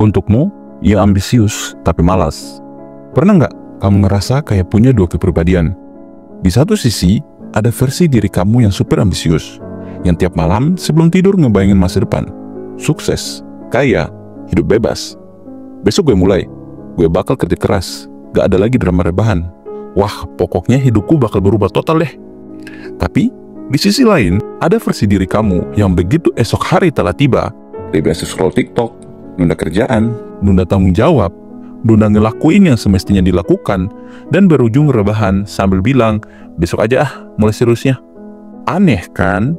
Untukmu yang ambisius tapi malas, pernah nggak kamu ngerasa kayak punya dua kepribadian? Di satu sisi, ada versi diri kamu yang super ambisius, yang tiap malam sebelum tidur ngebayangin masa depan, sukses, kaya, hidup bebas. Besok gue mulai, gue bakal kerja keras, gak ada lagi drama rebahan. Wah, pokoknya hidupku bakal berubah total deh. Tapi, di sisi lain, ada versi diri kamu yang begitu esok hari telah tiba, dia biasa scroll TikTok, nunda kerjaan, nunda tanggung jawab, nunda ngelakuin yang semestinya dilakukan, dan berujung rebahan sambil bilang, besok aja ah, mulai seriusnya. Aneh kan?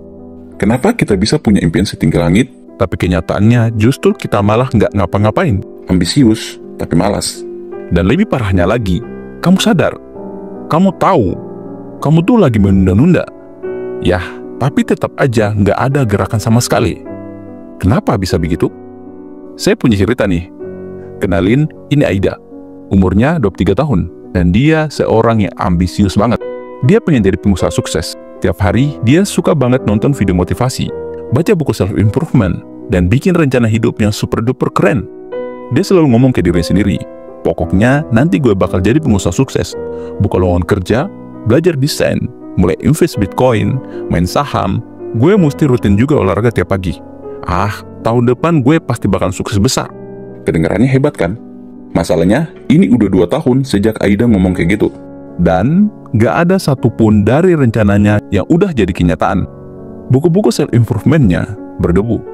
Kenapa kita bisa punya impian setinggi langit, tapi kenyataannya justru kita malah nggak ngapa-ngapain? Ambisius, tapi malas. Dan lebih parahnya lagi, kamu sadar, kamu tahu, kamu tuh lagi menunda-nunda. Yah, tapi tetap aja nggak ada gerakan sama sekali. Kenapa bisa begitu? Saya punya cerita nih. Kenalin, ini Aida. Umurnya 23 tahun. Dan dia seorang yang ambisius banget. Dia pengen jadi pengusaha sukses. Tiap hari, dia suka banget nonton video motivasi, baca buku self-improvement, dan bikin rencana hidup yang super-duper keren. Dia selalu ngomong ke diri sendiri, pokoknya nanti gue bakal jadi pengusaha sukses. Buka lowongan kerja, belajar desain, mulai invest Bitcoin, main saham. Gue mesti rutin juga olahraga tiap pagi. Tahun depan gue pasti bakal sukses besar. Kedengarannya hebat kan? Masalahnya, ini udah 2 tahun sejak Aida ngomong kayak gitu. Dan gak ada satupun dari rencananya yang udah jadi kenyataan. Buku-buku self-improvementnya berdebu.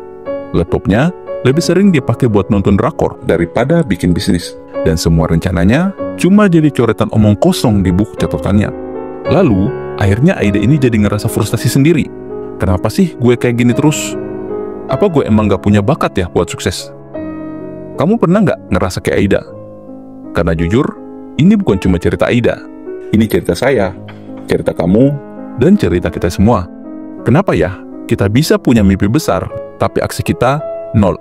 Laptopnya lebih sering dipakai buat nonton drakor daripada bikin bisnis. Dan semua rencananya cuma jadi coretan omong kosong di buku catatannya. Lalu, akhirnya Aida ini jadi ngerasa frustasi sendiri. Kenapa sih gue kayak gini terus? Apa gue emang gak punya bakat ya buat sukses? Kamu pernah gak ngerasa kayak Aida? Karena jujur, ini bukan cuma cerita Aida. Ini cerita saya, cerita kamu, dan cerita kita semua. Kenapa ya kita bisa punya mimpi besar, tapi aksi kita nol?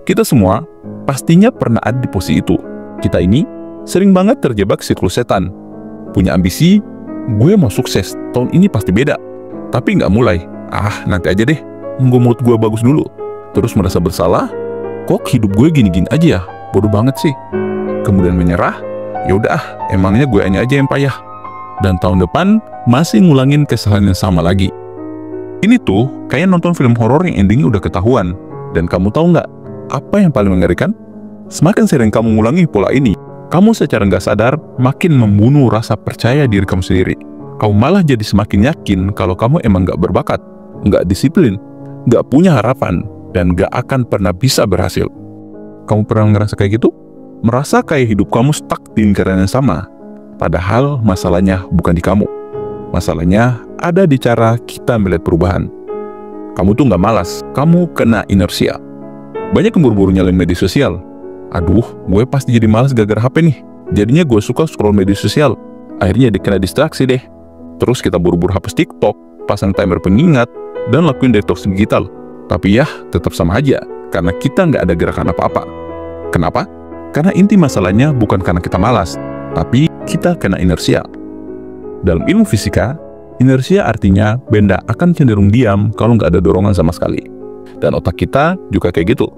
Kita semua pastinya pernah ada di posisi itu. Kita ini sering banget terjebak siklus setan. Punya ambisi, gue mau sukses, tahun ini pasti beda. Tapi nggak mulai. Nanti aja deh, nunggu mood gue bagus dulu. Terus merasa bersalah, kok hidup gue gini-gini aja ya, bodoh banget sih. Kemudian menyerah, yaudah, emangnya gue aja yang payah. Dan tahun depan masih ngulangin kesalahan yang sama lagi. Ini tuh kayak nonton film horor yang endingnya udah ketahuan. Dan kamu tahu nggak apa yang paling mengerikan? Semakin sering kamu ngulangi pola ini, kamu secara nggak sadar makin membunuh rasa percaya diri kamu sendiri. Kamu malah jadi semakin yakin kalau kamu emang nggak berbakat, nggak disiplin, nggak punya harapan, dan nggak akan pernah bisa berhasil. Kamu pernah ngerasa kayak gitu? Merasa kayak hidup kamu stuck di lingkaran yang sama. Padahal masalahnya bukan di kamu. Masalahnya ada di cara kita melihat perubahan. Kamu tuh nggak malas, kamu kena inersia. Banyak yang buru-buru nyalain media sosial. Gue pasti jadi malas gara-gara HP nih. Jadinya gue suka scroll media sosial. Akhirnya dikena distraksi deh. Terus kita buru-buru hapus TikTok, pasang timer pengingat, dan lakuin detox digital. Tapi ya, tetap sama aja, karena kita nggak ada gerakan apa-apa. Kenapa? Karena inti masalahnya bukan karena kita malas, tapi kita kena inersia. Dalam ilmu fisika, inersia artinya benda akan cenderung diam kalau nggak ada dorongan sama sekali. Dan otak kita juga kayak gitu.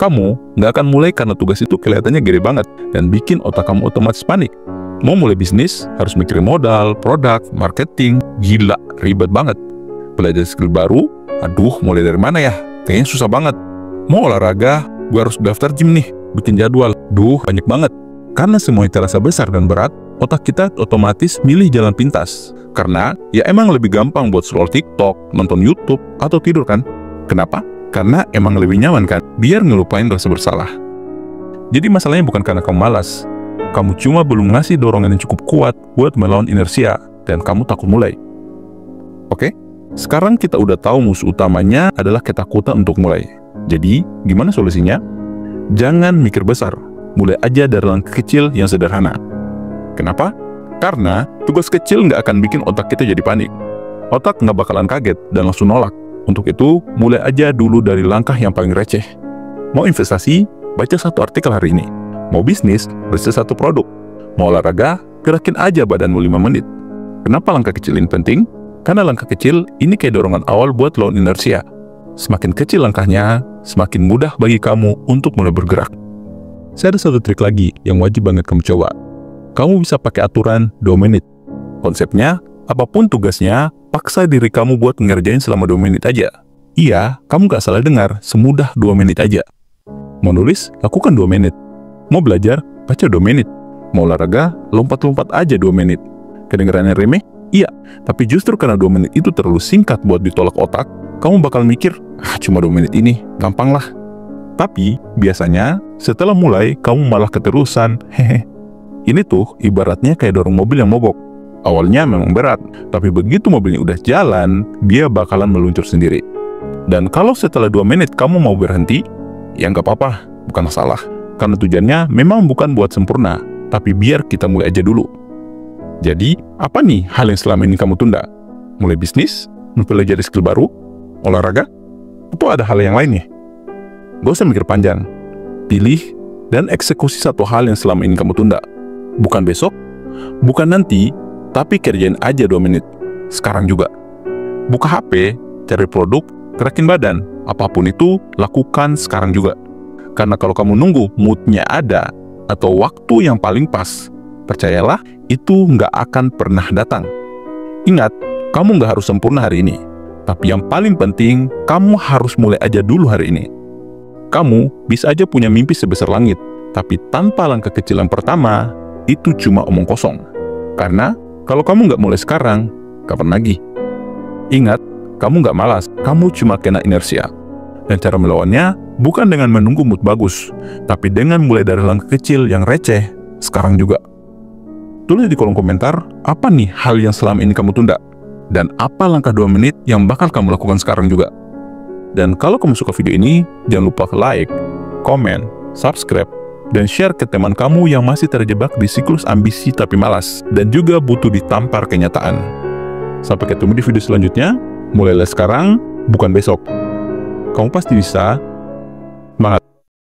Kamu nggak akan mulai karena tugas itu kelihatannya gede banget, dan bikin otak kamu otomatis panik. Mau mulai bisnis, harus mikirin modal, produk, marketing, gila, ribet banget. Belajar skill baru, mulai dari mana ya? Kayaknya susah banget. Mau olahraga, gue harus daftar gym nih, bikin jadwal. Banyak banget. Karena semuanya terasa besar dan berat, otak kita otomatis milih jalan pintas. Karena ya emang lebih gampang buat scroll TikTok, nonton YouTube, atau tidur kan? Kenapa? Karena emang lebih nyaman kan? Biar ngelupain rasa bersalah. Jadi masalahnya bukan karena kamu malas. Kamu cuma belum ngasih dorongan yang cukup kuat buat melawan inersia, dan kamu takut mulai. Oke? Sekarang kita udah tahu musuh utamanya adalah ketakutan untuk mulai. Jadi, gimana solusinya? Jangan mikir besar. Mulai aja dari langkah kecil yang sederhana. Kenapa? Karena tugas kecil nggak akan bikin otak kita jadi panik. Otak nggak bakalan kaget dan langsung nolak. Untuk itu, mulai aja dulu dari langkah yang paling receh. Mau investasi? Baca 1 artikel hari ini. Mau bisnis? Riset 1 produk. Mau olahraga? Gerakin aja badanmu 5 menit. Kenapa langkah kecil ini penting? Karena langkah kecil ini kayak dorongan awal buat lawan inersia. Semakin kecil langkahnya, semakin mudah bagi kamu untuk mulai bergerak. Saya ada satu trik lagi yang wajib banget kamu coba. Kamu bisa pakai aturan 2 menit. Konsepnya, apapun tugasnya, paksa diri kamu buat ngerjain selama 2 menit aja. Iya, kamu gak salah dengar, semudah 2 menit aja. Mau nulis, lakukan 2 menit. Mau belajar, baca 2 menit. Mau olahraga, lompat-lompat aja 2 menit. Kedengarannya remeh? Iya, tapi justru karena 2 menit itu terlalu singkat buat ditolak otak, kamu bakal mikir, cuma 2 menit ini, gampang lah. Tapi, biasanya, setelah mulai, kamu malah keterusan, hehe. Ini tuh, ibaratnya kayak dorong mobil yang mogok. Awalnya memang berat, tapi begitu mobilnya udah jalan, dia bakalan meluncur sendiri. Dan kalau setelah 2 menit kamu mau berhenti, ya nggak apa-apa, bukan masalah. Karena tujuannya memang bukan buat sempurna, tapi biar kita mulai aja dulu. Jadi, apa nih hal yang selama ini kamu tunda? Mulai bisnis? Mempelajari skill baru? Olahraga? Atau ada hal yang lainnya? Gak usah mikir panjang. Pilih dan eksekusi satu hal yang selama ini kamu tunda. Bukan besok, bukan nanti, tapi kerjain aja 2 menit. Sekarang juga. Buka HP, cari produk, gerakin badan. Apapun itu, lakukan sekarang juga. Karena kalau kamu nunggu moodnya ada, atau waktu yang paling pas, percayalah, itu nggak akan pernah datang. Ingat, kamu nggak harus sempurna hari ini. Tapi yang paling penting, kamu harus mulai aja dulu hari ini. Kamu bisa aja punya mimpi sebesar langit, tapi tanpa langkah kecil yang pertama, itu cuma omong kosong. Karena, kalau kamu nggak mulai sekarang, kapan lagi? Ingat, kamu nggak malas, kamu cuma kena inersia. Dan cara melawannya bukan dengan menunggu mood bagus, tapi dengan mulai dari langkah kecil yang receh sekarang juga. Tulis di kolom komentar, apa nih hal yang selama ini kamu tunda? Dan apa langkah 2 menit yang bakal kamu lakukan sekarang juga? Dan kalau kamu suka video ini, jangan lupa like, komen, subscribe, dan share ke teman kamu yang masih terjebak di siklus ambisi tapi malas, dan juga butuh ditampar kenyataan. Sampai ketemu di video selanjutnya, mulailah sekarang, bukan besok. Kamu pasti bisa. Semangat!